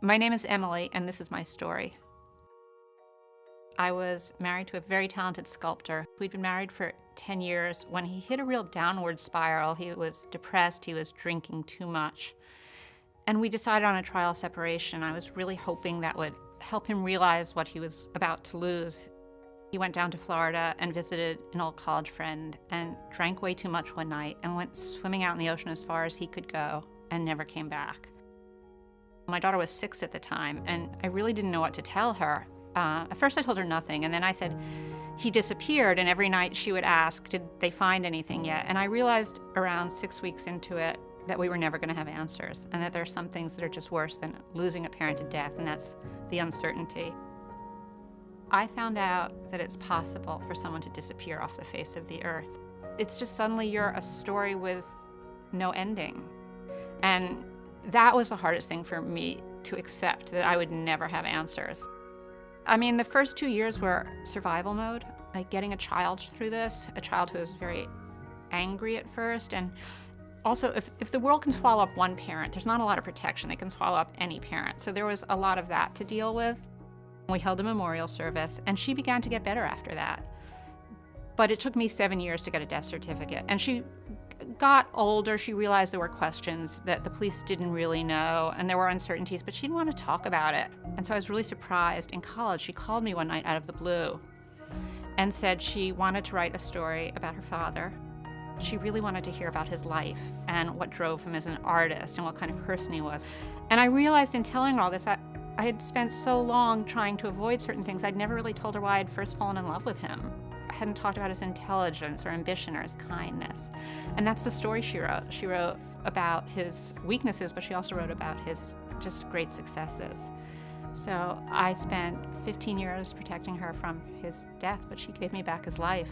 My name is Emily, and this is my story. I was married to a very talented sculptor. We'd been married for 10 years. When he hit a real downward spiral, he was depressed, he was drinking too much. And we decided on a trial separation. I was really hoping that would help him realize what he was about to lose. He went down to Florida and visited an old college friend and drank way too much one night and went swimming out in the ocean as far as he could go and never came back. My daughter was 6 at the time, and I really didn't know what to tell her. At first I told her nothing, and then I said he disappeared, and every night she would ask, did they find anything yet? And I realized around 6 weeks into it that we were never going to have answers, and that there are some things that are just worse than losing a parent to death, and that's the uncertainty. I found out that it's possible for someone to disappear off the face of the earth. It's just suddenly you're a story with no ending. And that was the hardest thing for me to accept, that I would never have answers. I mean, the first 2 years were survival mode, like getting a child through this, a child who was very angry at first. And also, if the world can swallow up one parent, there's not a lot of protection. They can swallow up any parent. So there was a lot of that to deal with. We held a memorial service, and she began to get better after that. But it took me 7 years to get a death certificate. And she got older, she realized there were questions that the police didn't really know, and there were uncertainties, but she didn't want to talk about it. And so I was really surprised. In college, she called me one night out of the blue and said she wanted to write a story about her father. She really wanted to hear about his life and what drove him as an artist and what kind of person he was. And I realized in telling her all this, I had spent so long trying to avoid certain things, I'd never really told her why I'd first fallen in love with him. I hadn't talked about his intelligence or ambition or his kindness. And that's the story she wrote. She wrote about his weaknesses, but she also wrote about his just great successes. So I spent 15 years protecting her from his death, but she gave me back his life.